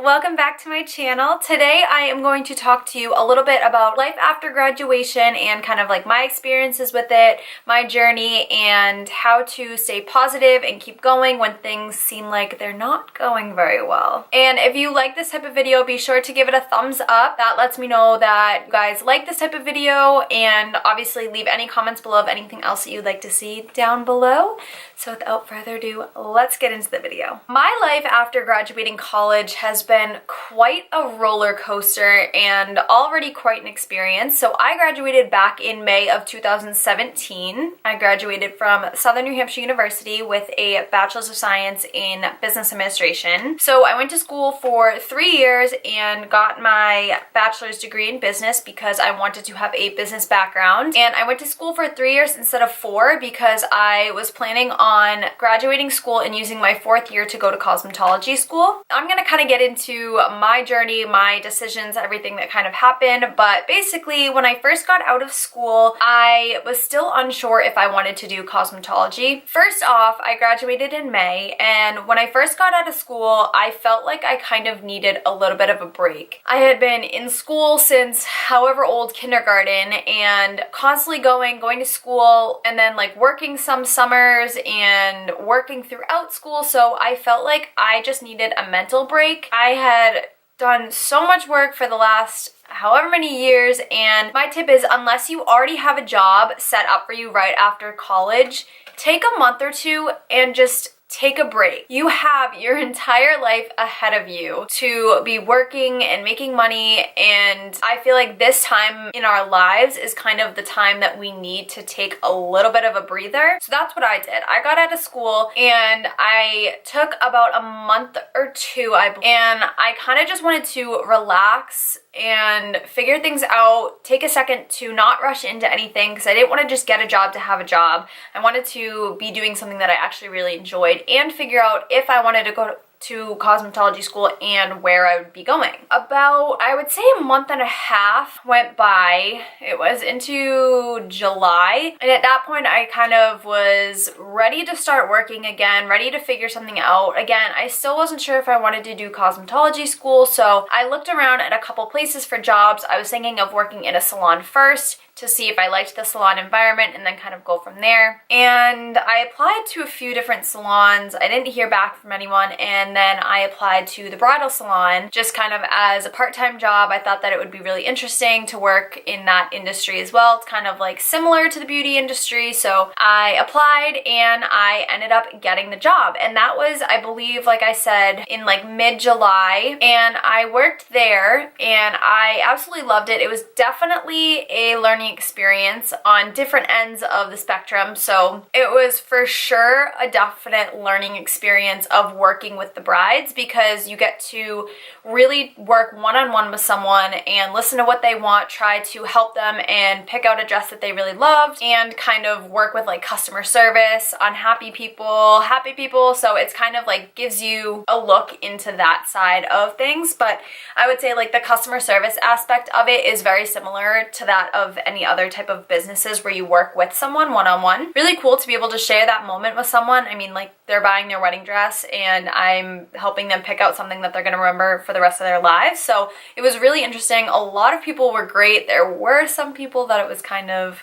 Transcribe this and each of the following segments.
welcome back to my channel. Today I am going to talk to you a little bit about life after graduation and kind of like my experiences with it, my journey, and how to stay positive and keep going when things seem like they're not going very well. And if you like this type of video, be sure to give it a thumbs up. That lets me know that you guys like this type of video, and obviously leave any comments below of anything else that you'd like to see down below. So without further ado, let's get into the video. My life after graduating college has been quite a roller coaster and already quite an experience. So I graduated back in May of 2017. I graduated from Southern New Hampshire University with a Bachelor's of Science in Business Administration. So I went to school for 3 years and got my bachelor's degree in business because I wanted to have a business background. And I went to school for 3 years instead of 4 because I was planning on graduating school and using my 4th year to go to cosmetology school. I'm gonna kind of get into my journey, my decisions, everything that kind of happened, but basically when I first got out of school, I was still unsure if I wanted to do cosmetology. First off, I graduated in May, and when I first got out of school, I felt like I kind of needed a little bit of a break. I had been in school since however old kindergarten and constantly going to school and then like working some summers and working throughout school, so I felt like I just needed a mental break. I had done so much work for the last however many years, and my tip is, unless you already have a job set up for you right after college, take a month or two and just take a break. You have your entire life ahead of you to be working and making money, and I feel like this time in our lives is kind of the time that we need to take a little bit of a breather. So that's what I did. I got out of school and I took about a month or two, and I kind of just wanted to relax and figure things out, take a second to not rush into anything because I didn't want to just get a job to have a job. I wanted to be doing something that I actually really enjoyed and figure out if I wanted to go to cosmetology school and where I would be going. About, I would say, a month and a half went by. It was into July, and at that point I kind of was ready to start working again, ready to figure something out. Again, I still wasn't sure if I wanted to do cosmetology school, so I looked around at a couple places for jobs. I was thinking of working in a salon first to see if I liked the salon environment and then kind of go from there. And I applied to a few different salons. I didn't hear back from anyone, and then I applied to the Bridal Salon just kind of as a part-time job. I thought that it would be really interesting to work in that industry as well. It's kind of like similar to the beauty industry, so I applied and I ended up getting the job. And that was, I believe, like I said, in like mid-July, and I worked there and I absolutely loved it. It was definitely a learning experience on different ends of the spectrum, so it was for sure a definite learning experience of working with the brides, because you get to really work one-on-one with someone and listen to what they want, try to help them and pick out a dress that they really loved, and kind of work with like customer service, unhappy people, happy people. So it's kind of like gives you a look into that side of things. But I would say like the customer service aspect of it is very similar to that of any other type of businesses where you work with someone one-on-one. Really cool to be able to share that moment with someone. I mean, like, they're buying their wedding dress and I'm helping them pick out something that they're gonna remember for the rest of their lives. So it was really interesting. A lot of people were great. There were some people that it was kind of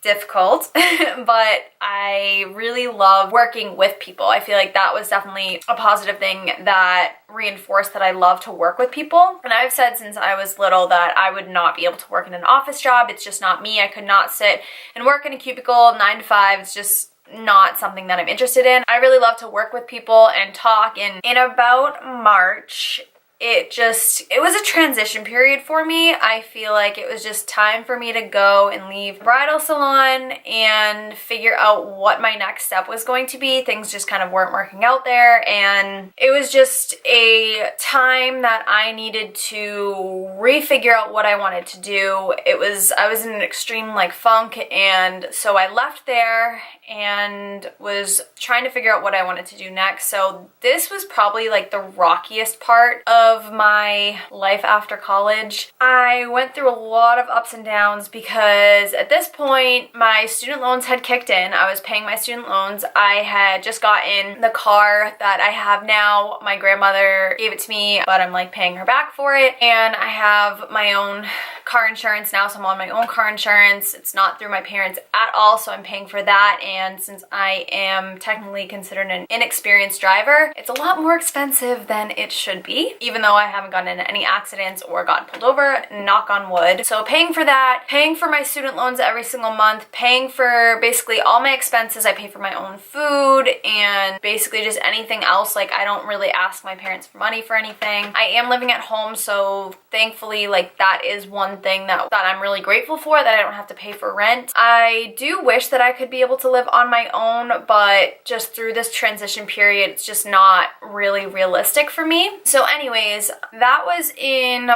difficult, but I really love working with people. I feel like that was definitely a positive thing that reinforced that I love to work with people. And I've said since I was little that I would not be able to work in an office job. It's just not me. I could not sit and work in a cubicle 9 to 5. It's just not something that I'm interested in. I really love to work with people and talk. And in about March, it was a transition period for me. I feel like it was just time for me to go and leave Bridal Salon and figure out what my next step was going to be. Things just kind of weren't working out there, and it was just a time that I needed to refigure out what I wanted to do. I was in an extreme like funk, and so I left there and was trying to figure out what I wanted to do next. So this was probably like the rockiest part of of my life after college, I went through a lot of ups and downs because at this point my student loans had kicked in. I was paying my student loans. I had just gotten the car that I have now. My grandmother gave it to me, but I'm like paying her back for it. And I have my own car insurance now, so I'm on my own car insurance. It's not through my parents at all, so I'm paying for that. And since I am technically considered an inexperienced driver, it's a lot more expensive than it should be, even though I haven't gotten into any accidents or gotten pulled over, knock on wood. So paying for that, paying for my student loans every single month, paying for basically all my expenses. I pay for my own food and basically just anything else. Like, I don't really ask my parents for money for anything. I am living at home, so thankfully, like, that is one thing that I'm really grateful for, that I don't have to pay for rent. I do wish that I could be able to live on my own, but just through this transition period, it's just not really realistic for me. So anyways, that was in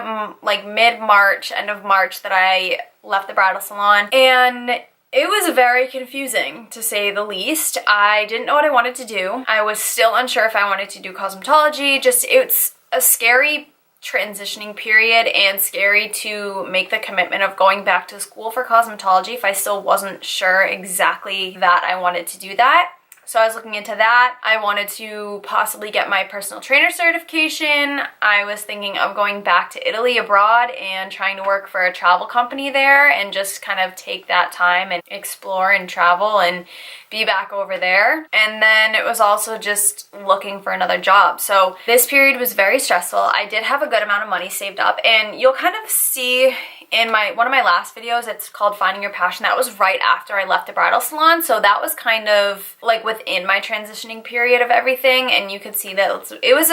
like mid-March, end of March, that I left the bridal salon, and it was very confusing, to say the least. I didn't know what I wanted to do. I was still unsure if I wanted to do cosmetology. Just, it's a scary transitioning period and scary to make the commitment of going back to school for cosmetology if I still wasn't sure exactly that I wanted to do that. So I was looking into that. I wanted to possibly get my personal trainer certification. I was thinking of going back to Italy abroad and trying to work for a travel company there and just kind of take that time and explore and travel and be back over there. And then it was also just looking for another job. So this period was very stressful. I did have a good amount of money saved up, and you'll kind of see in one of my last videos, it's called Finding Your Passion. That was right after I left the bridal salon. So that was kind of like within my transitioning period of everything. And you could see that it was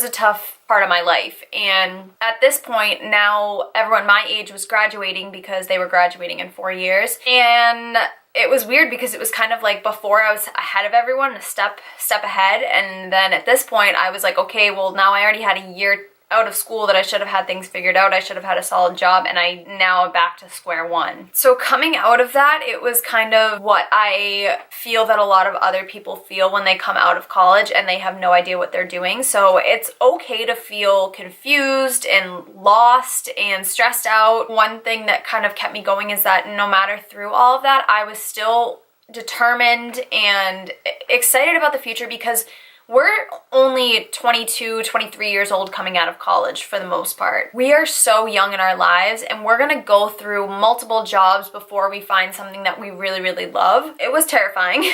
a tough part of my life. And at this point now, everyone my age was graduating because they were graduating in 4 years. And it was weird because it was kind of like before I was ahead of everyone, a step ahead. And then at this point I was like, okay, well, now I already had a year out of school that I should have had things figured out. I should have had a solid job, and I now am back to square one. So coming out of that, it was kind of what I feel that a lot of other people feel when they come out of college and they have no idea what they're doing. So it's okay to feel confused and lost and stressed out. One thing that kind of kept me going is that no matter through all of that, I was still determined and excited about the future, because we're only 22, 23 years old coming out of college for the most part. We are so young in our lives, and we're gonna go through multiple jobs before we find something that we really, really love. It was terrifying.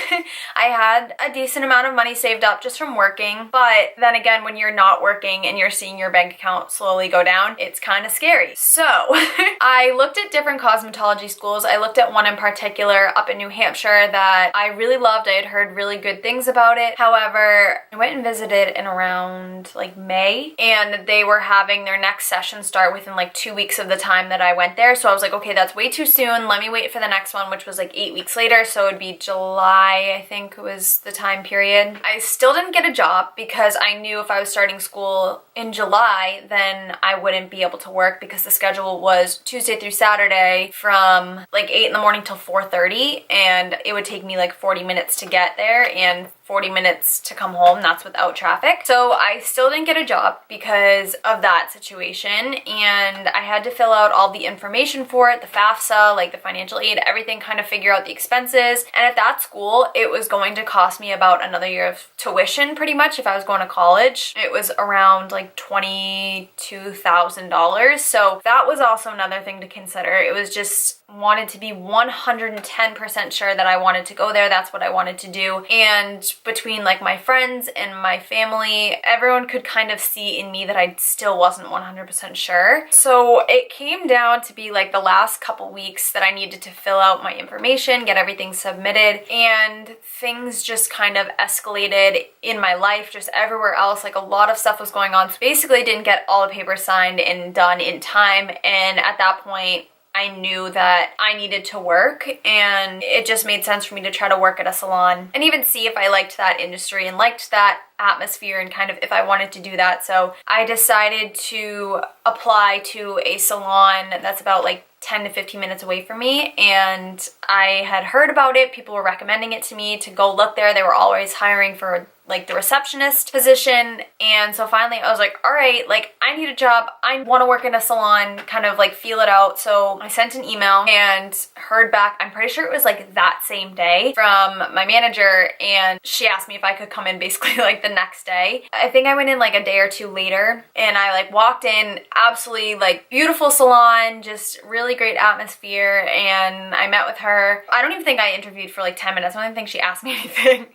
I had a decent amount of money saved up just from working, but then again, when you're not working and you're seeing your bank account slowly go down, it's kind of scary. So I looked at different cosmetology schools. I looked at one in particular up in New Hampshire that I really loved. I had heard really good things about it. However, I went and visited in around like May, and they were having their next session start within like 2 weeks of the time that I went there. So I was like, okay, that's way too soon. Let me wait for the next one, which was like 8 weeks later. So it'd be July, I think was the time period. I still didn't get a job because I knew if I was starting school in July, then I wouldn't be able to work, because the schedule was Tuesday through Saturday from like 8 in the morning till 4:30, and it would take me like 40 minutes to get there and 40 minutes to come home. That's without traffic. So I still didn't get a job because of that situation, and I had to fill out all the information for it, the FAFSA, like the financial aid, everything, kind of figure out the expenses. And at that school, it was going to cost me about another year of tuition pretty much if I was going to college. It was around like $22,000. So that was also another thing to consider. It was just wanted to be 110% sure that I wanted to go there. That's what I wanted to do. And between like my friends and my family, everyone could kind of see in me that I still wasn't 100% sure. So it came down to be like the last couple weeks that I needed to fill out my information, get everything submitted, and things just kind of escalated in my life, just everywhere else. Like a lot of stuff was going on. So basically I didn't get all the papers signed and done in time. And at that point, I knew that I needed to work, and it just made sense for me to try to work at a salon and even see if I liked that industry and liked that atmosphere and kind of if I wanted to do that. So I decided to apply to a salon that's about like 10 to 15 minutes away from me, and I had heard about it. People were recommending it to me to go look there. They were always hiring for like the receptionist position. And so finally I was like, all right, like I need a job. I want to work in a salon, kind of like feel it out. So I sent an email and heard back, I'm pretty sure it was like that same day, from my manager, and she asked me if I could come in basically like the next day. I think I went in like a day or two later, and I like walked in, absolutely like beautiful salon, just really great atmosphere, and I met with her. I don't even think I interviewed for like 10 minutes. I don't even think she asked me anything.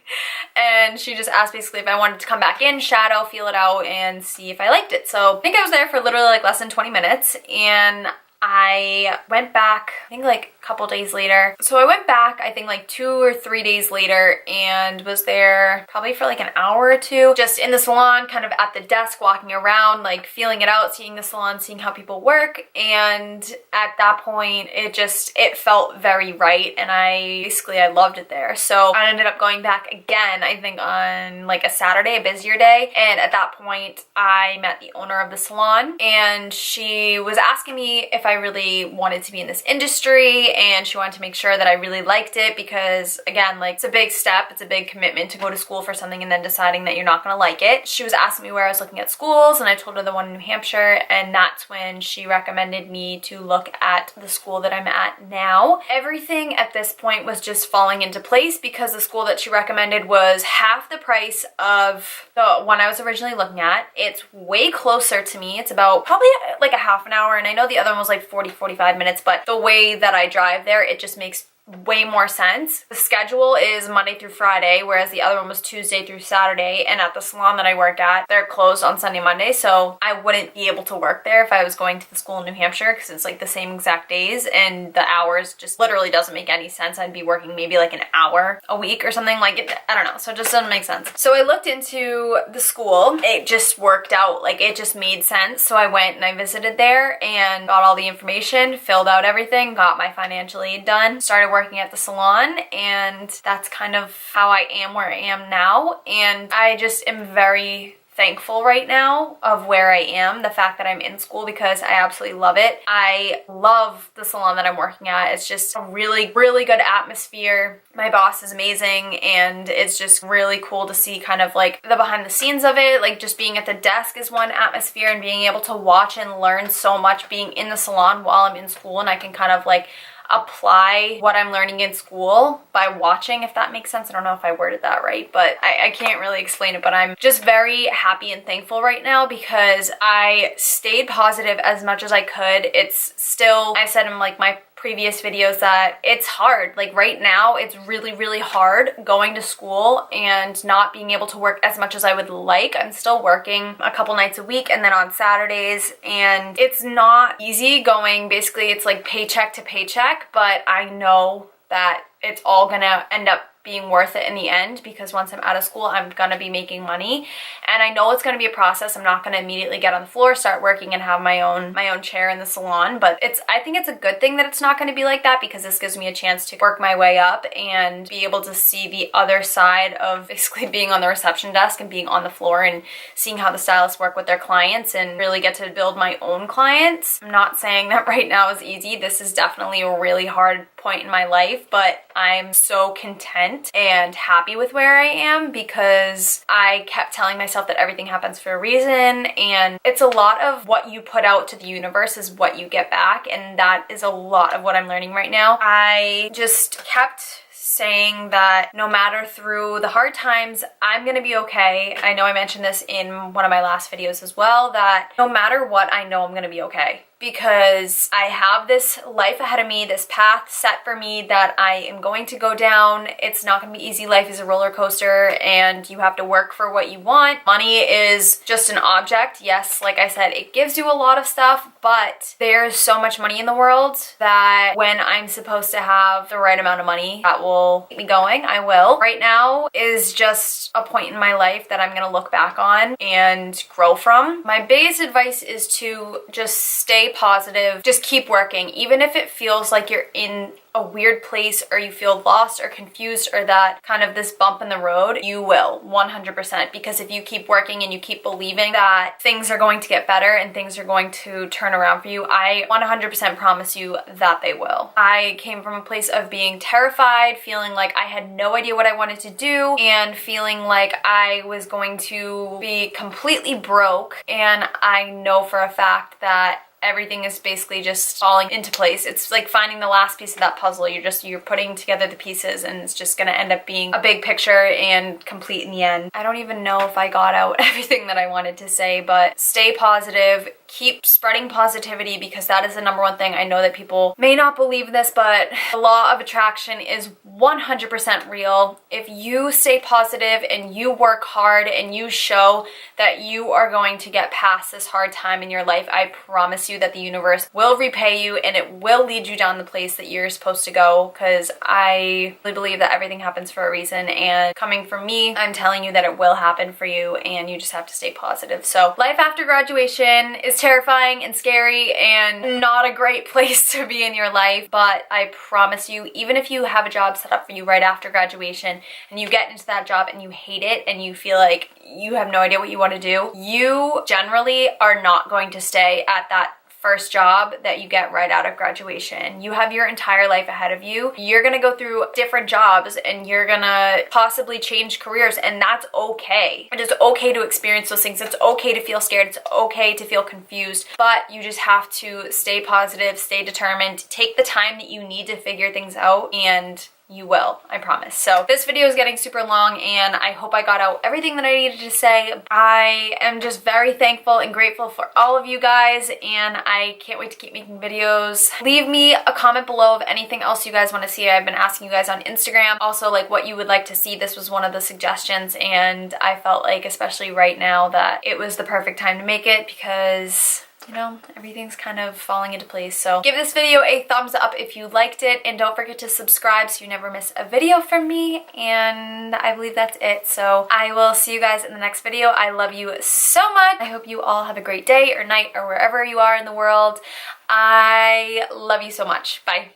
And she just asked basically if I wanted to come back in, shadow, feel it out, and see if I liked it. So I think I was there for literally like less than 20 minutes, and I went back, I think like a couple days later. So I went back, I think like 2 or 3 days later, and was there probably for like an hour or two, just in the salon, kind of at the desk, walking around, like feeling it out, seeing the salon, seeing how people work. And at that point, it felt very right, and I loved it there. So I ended up going back again, I think on like a Saturday, a busier day. And at that point, I met the owner of the salon, and she was asking me if I really wanted to be in this industry, and she wanted to make sure that I really liked it, because again, like it's a big step, it's a big commitment to go to school for something and then deciding that you're not gonna like it. She was asking me where I was looking at schools, and I told her the one in New Hampshire, and that's when she recommended me to look at the school that I'm at now. Everything at this point was just falling into place, because the school that she recommended was half the price of the one I was originally looking at. It's way closer to me. It's about probably like a half an hour, and I know the other one was like 40-45 minutes, but the way that I drive there, it just makes way more sense. The schedule is Monday through Friday, whereas the other one was Tuesday through Saturday, and at the salon that I work at, they're closed on Sunday, Monday, so I wouldn't be able to work there if I was going to the school in New Hampshire, because it's like the same exact days, and the hours just literally doesn't make any sense. I'd be working maybe like an hour a week or something, like it, I don't know, so it just doesn't make sense. So I looked into the school, it just worked out, like it just made sense. So I went and I visited there and got all the information, filled out everything, got my financial aid done, started working at the salon, and that's kind of how I am where I am now. And I just am very thankful right now of where I am, the fact that I'm in school, because I absolutely love it. I love the salon that I'm working at. It's just a really, really good atmosphere. My boss is amazing, and it's just really cool to see kind of like the behind the scenes of it. Like just being at the desk is one atmosphere, and being able to watch and learn so much being in the salon while I'm in school, and I can kind of like apply what I'm learning in school by watching, if that makes sense. I don't know if I worded that right, but I can't really explain it, but I'm just very happy and thankful right now, because I stayed positive as much as I could. It's still, I said in like my previous videos that it's hard. Like right now, it's really, really hard going to school and not being able to work as much as I would like. I'm still working a couple nights a week and then on Saturdays, and it's not easy going, basically it's like paycheck to paycheck, but I know that it's all gonna end up being worth it in the end, because once I'm out of school, I'm gonna be making money, and I know it's gonna be a process. I'm not gonna immediately get on the floor, start working, and have my own chair in the salon, but I think it's a good thing that it's not gonna be like that, because this gives me a chance to work my way up and be able to see the other side of basically being on the reception desk and being on the floor and seeing how the stylists work with their clients, and really get to build my own clients. I'm not saying that right now is easy. This is definitely a really hard point in my life, but I'm so content and happy with where I am, because I kept telling myself that everything happens for a reason, and it's a lot of what you put out to the universe is what you get back, and that is a lot of what I'm learning right now. I just kept saying that no matter through the hard times, I'm gonna be okay. I know I mentioned this in one of my last videos as well, that no matter what, I know I'm gonna be okay, because I have this life ahead of me, this path set for me that I am going to go down. It's not gonna be easy. Life is a roller coaster, and you have to work for what you want. Money is just an object. Yes, like I said, it gives you a lot of stuff, but there's so much money in the world that when I'm supposed to have the right amount of money that will keep me going, I will. Right now is just a point in my life that I'm gonna look back on and grow from. My biggest advice is to just stay positive, just keep working, even if it feels like you're in a weird place or you feel lost or confused or that kind of this bump in the road, you will 100%, because if you keep working and you keep believing that things are going to get better and things are going to turn around for you, I 100% promise you that they will. I came from a place of being terrified, feeling like I had no idea what I wanted to do, and feeling like I was going to be completely broke, and I know for a fact that everything is basically just falling into place. It's like finding the last piece of that puzzle. You're putting together the pieces and it's just gonna end up being a big picture and complete in the end. I don't even know if I got out everything that I wanted to say, but stay positive. Keep spreading positivity, because that is the number one thing. I know that people may not believe this, but the law of attraction is 100% real. If you stay positive and you work hard and you show that you are going to get past this hard time in your life, I promise you that the universe will repay you and it will lead you down the place that you're supposed to go, because I really believe that everything happens for a reason, and coming from me, I'm telling you that it will happen for you, and you just have to stay positive. So life after graduation is terrifying and scary and not a great place to be in your life, but I promise you, even if you have a job set up for you right after graduation and you get into that job and you hate it and you feel like you have no idea what you want to do, you generally are not going to stay at that first job that you get right out of graduation. You have your entire life ahead of you. You're gonna go through different jobs and you're gonna possibly change careers, and that's okay. It is okay to experience those things. It's okay to feel scared. It's okay to feel confused, but you just have to stay positive, stay determined, take the time that you need to figure things out, and you will, I promise. So this video is getting super long and I hope I got out everything that I needed to say. I am just very thankful and grateful for all of you guys, and I can't wait to keep making videos. Leave me a comment below of anything else you guys want to see. I've been asking you guys on Instagram also like what you would like to see. This was one of the suggestions, and I felt like, especially right now, that it was the perfect time to make it, because you know, everything's kind of falling into place. So give this video a thumbs up if you liked it, and don't forget to subscribe so you never miss a video from me. And I believe that's it. So I will see you guys in the next video. I love you so much. I hope you all have a great day or night or wherever you are in the world. I love you so much. Bye.